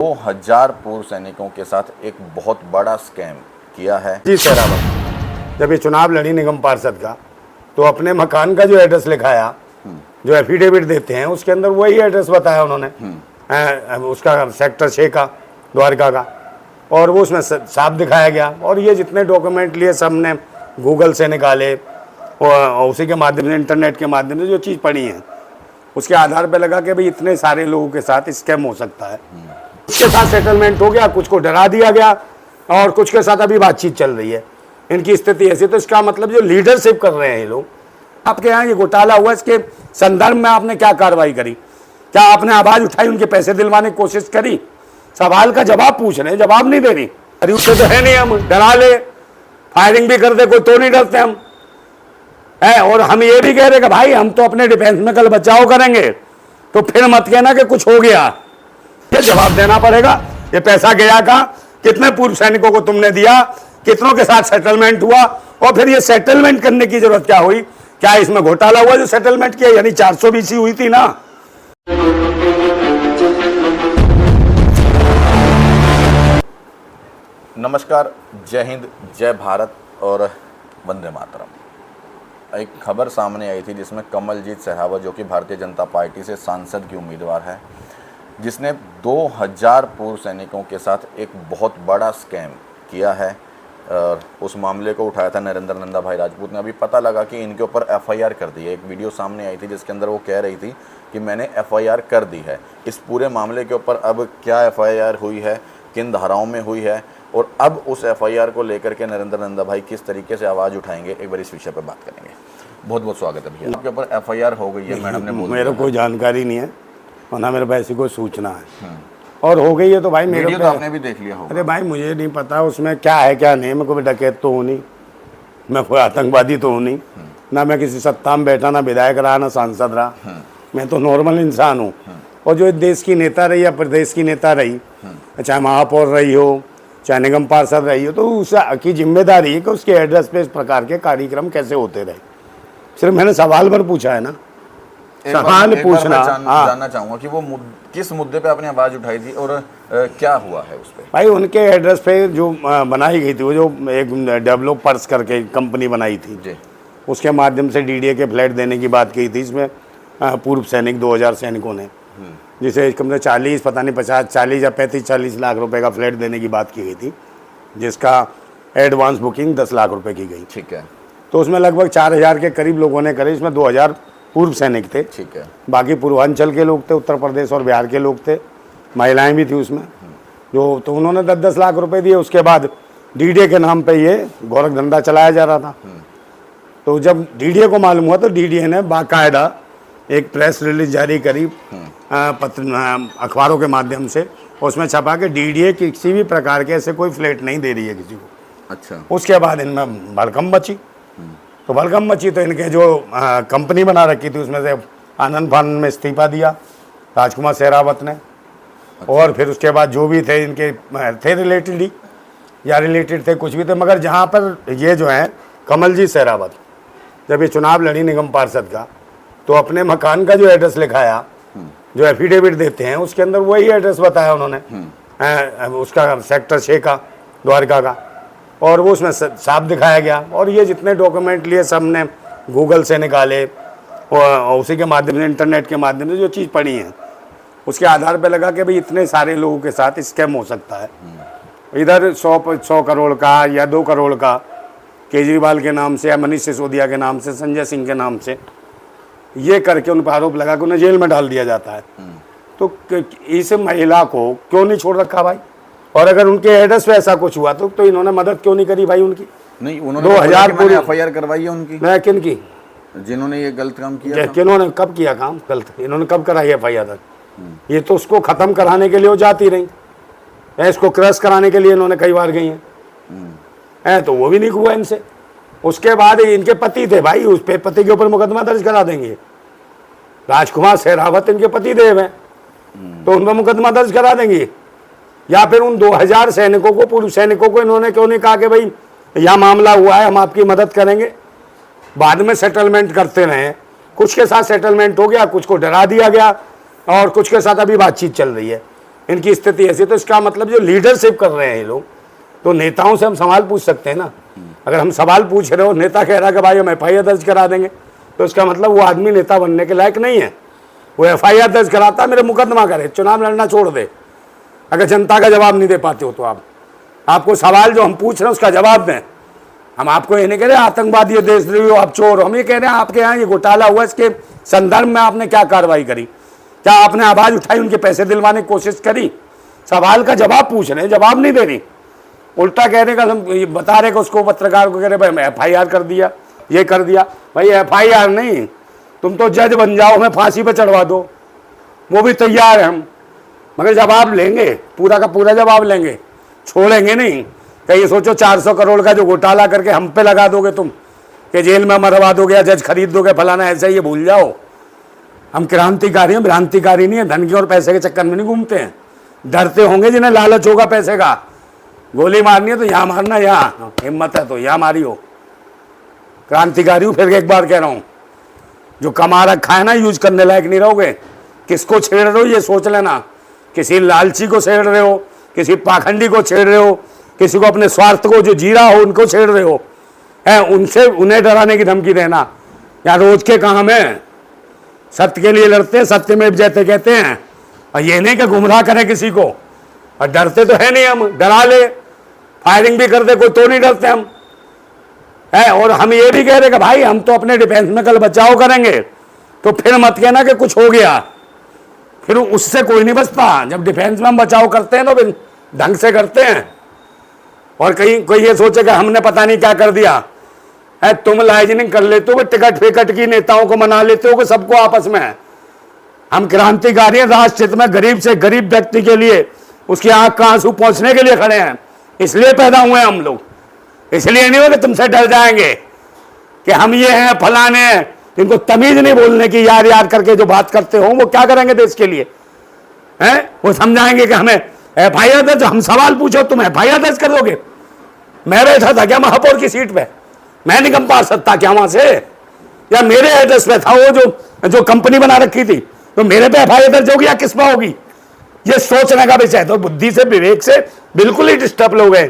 2000 पूर्व सैनिकों के साथ एक बहुत बड़ा स्कैम किया है। जी सरावत जब ये चुनाव लड़ी निगम पार्षद का तो अपने मकान का जो एड्रेस लिखाया, जो एफिडेविट देते हैं उसके अंदर वही एड्रेस बताया उन्होंने, उसका सेक्टर 6 का द्वारका का, और वो उसमें साफ दिखाया गया। और ये जितने डॉक्यूमेंट लिए सब ने गूगल से निकाले और उसी के माध्यम से, इंटरनेट के माध्यम से जो चीज़ पढ़ी है उसके आधार पे लगा कि भाई इतने सारे लोगों के साथ स्कैम हो सकता है। उसके साथ सेटलमेंट हो गया, कुछ को डरा दिया गया और कुछ के साथ अभी बातचीत चल रही है। इनकी स्थिति ऐसी, तो इसका मतलब जो लीडरशिप कर रहे हैं ये लोग, आपके यहाँ ये घोटाला हुआ, इसके संदर्भ में आपने क्या कार्रवाई करी? क्या आपने आवाज़ उठाई, उनके पैसे दिलवाने की कोशिश करी? सवाल का जवाब पूछ रहे हैं, जवाब नहीं दे रही। अरे उससे तो है नहीं, हम डरा ले, फायरिंग भी कर दे कोई तो नहीं डरते हम है। और हम ये भी कह रहे कि भाई हम तो अपने डिफेंस में कल बचाव करेंगे, तो फिर मत कहना कि कुछ हो गया। ये जवाब देना पड़ेगा। ये पैसा गया कहाँ, कितने पूर्व सैनिकों को तुमने दिया, कितनों के साथ सेटलमेंट हुआ, और फिर ये सेटलमेंट करने की जरूरत क्या हुई? क्या इसमें घोटाला हुआ जो सेटलमेंट किया? यानी 420 हुई थी ना। नमस्कार, जय हिंद, जय भारत और वंदे मातरम। एक खबर सामने आई थी जिसमें कमलजीत सहरावत, जो कि भारतीय जनता पार्टी से सांसद की उम्मीदवार है, जिसने 2000 पूर्व सैनिकों के साथ एक बहुत बड़ा स्कैम किया है। उस मामले को उठाया था नरेंद्र नंदा भाई राजपूत ने। अभी पता लगा कि इनके ऊपर एफआईआर कर दी है। एक वीडियो सामने आई थी जिसके अंदर वो कह रही थी कि मैंने एफआईआर कर दी है। इस पूरे मामले के ऊपर अब क्या एफआईआर हुई है, किन धाराओं में हुई है, और अब उस एफआईआर को लेकर के नरेंद्र नंदा भाई किस तरीके से आवाज़ उठाएंगे, एक बार इस विषय पर बात करेंगे। बहुत बहुत स्वागत है भैया। आपके ऊपर एफआईआर हो गई है, मैडम ने बोला। मेरे कोई जानकारी नहीं है और ना मेरे पास ऐसी कोई सूचना है, और हो गई है तो भाई मेरे तो आपने भी देख लिया होगा। अरे भाई मुझे नहीं पता उसमें क्या है क्या नहीं। मैं कोई डकैत तो हूँ नहीं, मैं कोई आतंकवादी तो हूँ नहीं, ना मैं किसी सत्ता में बैठा, ना विधायक रहा, ना सांसद रहा। मैं तो नॉर्मल इंसान हूँ। और जो देश की नेता रही या प्रदेश की नेता रही, चाहे महापौर रही हो, चाहे निगम पार्षद रही हो, तो उसकी जिम्मेदारी है कि उसके एड्रेस पे इस प्रकार के कार्यक्रम कैसे होते रहे। सिर्फ मैंने सवाल भर पूछा है ना, सवाल पूछना। जानना चाहूंगा कि वो किस मुद्दे पे आपने आवाज उठाई थी और क्या हुआ है उस पे? भाई उनके एड्रेस पे जो बनाई गई थी, वो जो एक डेवलपर्स करके कंपनी बनाई थी जी, उसके माध्यम से डीडीए के फ्लैट देने की बात की थी। इसमें पूर्व सैनिक 2000 सैनिकों ने, जिसे कम से 40 पता नहीं 50 40 या 35-40 लाख रुपए का फ्लैट देने की बात की गई थी, जिसका एडवांस बुकिंग 10 लाख रुपए की गई। ठीक है। तो उसमें लगभग 4000 के करीब लोगों ने करे। इसमें 2000 पूर्व सैनिक थे। ठीक है। बाकी पूर्वांचल के लोग थे, उत्तर प्रदेश और बिहार के लोग थे, महिलाएं भी थी उसमें जो। तो उन्होंने 10-10 लाख रुपए दिए। उसके बाद डीडीए के नाम पे ये गोरख धंधा चलाया जा रहा था। तो जब डीडीए को मालूम हुआ तो डीडीए ने बाकायदा एक प्रेस रिलीज जारी करी अखबारों के माध्यम से, उसमें छपा के डीडीए किसी भी प्रकार के ऐसे कोई फ्लैट नहीं दे रही है किसी को। अच्छा। उसके बाद इनमें भड़कम मची। तो भड़कम मची तो इनके जो कंपनी बना रखी थी उसमें से आनंद फानंद में इस्तीफा दिया राजकुमार सहरावत ने। अच्छा। और फिर उसके बाद जो भी थे इनके थे रिलेटेड ही या रिलेटेड थे कुछ भी थे, मगर जहाँ पर ये जो है कमलजीत सहरावत, जब ये चुनाव लड़ी निगम पार्षद का, तो अपने मकान का जो एड्रेस लिखाया, जो एफिडेविट देते हैं उसके अंदर वही एड्रेस बताया उन्होंने, उसका सेक्टर 6 का द्वारका का, और वो उसमें साफ दिखाया गया। और ये जितने डॉक्यूमेंट लिए सब ने गूगल से निकाले और उसी के माध्यम से, इंटरनेट के माध्यम से जो चीज़ पढ़ी है उसके आधार पे लगा कि भाई इतने सारे लोगों के साथ स्कैम हो सकता है। इधर 100 करोड़ का या 2 करोड़ का केजरीवाल के नाम से या मनीष सिसोदिया के नाम से, संजय सिंह के नाम से, ये करके उन पर आरोप लगा कि उन्हें जेल में डाल दिया जाता है। तो इस महिला को क्यों नहीं छोड़ रखा भाई? और अगर उनके एड्रेस पे ऐसा कुछ हुआ तो इन्होंने मदद क्यों नहीं करी भाई उनकी? नहीं, उन्होंने 2000 पूरी एफआईआर करवाई है उनकी। मैं किन की? जिन्होंने ये गलत काम किया। किन्होंने कब किया काम गलत? इन्होंने कब कराई एफआईआर? ये तो उसको खत्म कराने के लिए वो जाती रही, इसको क्रश कराने के लिए इन्होंने कई बार गई हैं, तो वो भी नहीं हुआ इनसे। उसके बाद इनके पति थे भाई, उस पे पति के ऊपर मुकदमा दर्ज करा देंगे। राजकुमार सहरावत इनके पति देव हैं, तो उन पर मुकदमा दर्ज करा देंगे। या फिर उन 2000 सैनिकों को, पूर्व सैनिकों को इन्होंने क्यों नहीं कहा कि भाई यह मामला हुआ है, हम आपकी मदद करेंगे? बाद में सेटलमेंट करते रहे। कुछ के साथ सेटलमेंट हो गया, कुछ को डरा दिया गया, और कुछ के साथ अभी बातचीत चल रही है। इनकी स्थिति ऐसी, तो इसका मतलब जो लीडरशिप कर रहे हैं ये लोग, तो नेताओं से हम सवाल पूछ सकते हैं ना। अगर हम सवाल पूछ रहे हो, नेता कह रहा है कि भाई हम FIR दर्ज करा देंगे, तो इसका मतलब वो आदमी नेता बनने के लायक नहीं है। वो FIR दर्ज कराता, मेरे मुकदमा करे, चुनाव लड़ना छोड़ दे। अगर जनता का जवाब नहीं दे पाते हो तो आपको सवाल जो हम पूछ रहे हैं उसका जवाब दें। हम आपको ये नहीं कह रहे आतंकवादी हो, देशद्रोही हो, आप चोर हो। हम ये कह रहे हैं आपके यहाँ ये घोटाला हुआ, इसके संदर्भ में आपने क्या कार्रवाई करी, क्या आपने आवाज़ उठाई, उनके पैसे दिलवाने की कोशिश करी? सवाल का जवाब पूछ रहे हैं, जवाब नहीं दे रही, उल्टा कह रहे हम ये बता रहे कि उसको पत्रकार को कह रहे भाई मैं FIR कर दिया, ये कर दिया। भाई FIR नहीं, तुम तो जज बन जाओ, हमें फांसी पे चढ़वा दो, वो भी तैयार है हम, मगर जवाब लेंगे, पूरा का पूरा जवाब लेंगे, छोड़ेंगे नहीं। कहीं सोचो 400 करोड़ का जो घोटाला करके हम पे लगा दोगे तुम, कि जेल में मरवा दोगे या जज खरीद दोगे फलाना, ऐसा ये भूल जाओ। हम क्रांतिकारी हैं, भ्रांतिकारी नहीं है, धन के और पैसे के चक्कर में नहीं घूमते हैं। डरते होंगे जिन्हें लालच होगा पैसे का, गोली मारनी है तो यहाँ मारना, यहाँ हिम्मत है तो यहाँ मारी हो। क्रांतिकारी हूँ, फिर एक बार कह रहा हूँ, जो कमा रखा है ना यूज करने लायक नहीं रहोगे। किसको छेड़ रहे हो ये सोच लेना, किसी लालची को छेड़ रहे हो, किसी पाखंडी को छेड़ रहे हो, किसी को अपने स्वार्थ को जो जी रहा हो उनको छेड़ रहे हो, है उनसे, उन्हें डराने की धमकी देना। यहाँ रोज के काम है, सत्य के लिए लड़ते हैं, सत्य में जयते कहते हैं, और ये नहीं कि गुमराह करें किसी को। और डरते तो है नहीं, हम डरा ले, फायरिंग भी कर दे कोई तो नहीं डरते हम, है। और हम ये भी कह रहे कि भाई हम तो अपने डिफेंस में कल बचाव करेंगे, तो फिर मत कहना कि कुछ हो गया, फिर उससे कोई नहीं बचता। जब डिफेंस में हम बचाव करते हैं तो फिर ढंग से करते हैं। और कहीं कोई ये सोचे कि हमने पता नहीं क्या कर दिया है, तुम लाइजनिंग कर लेते हो, टिकट फिकट की नेताओं को मना लेते हो कि सबको आपस में। हम क्रांतिकारी हैं, राष्ट्र में गरीब से गरीब व्यक्ति के लिए उसकी आंख का आंसू पहुंचने के लिए खड़े हैं, इसलिए पैदा हुए हैं हम लोग। इसलिए नहीं हो कि तुमसे डर जाएंगे कि हम ये हैं फलाने हैं। इनको तमीज नहीं बोलने की, यार यार करके जो बात करते हो वो क्या करेंगे देश के लिए, हैं? वो समझाएंगे कि हमें FIR दर्ज, हम सवाल पूछो तुम FIR दर्ज कर दोगे। मैं बैठा था क्या महापौर की सीट पे, मैं निकम पार्षद था क्या वहां से, या मेरे एड्रेस पे था वो जो कंपनी बना रखी थी, तो मेरे पे FIR दर्ज होगी या किस पे होगी? ये सोचने का विषय। तो बुद्धि से, विवेक से बिल्कुल ही डिस्टर्ब लोग हैं।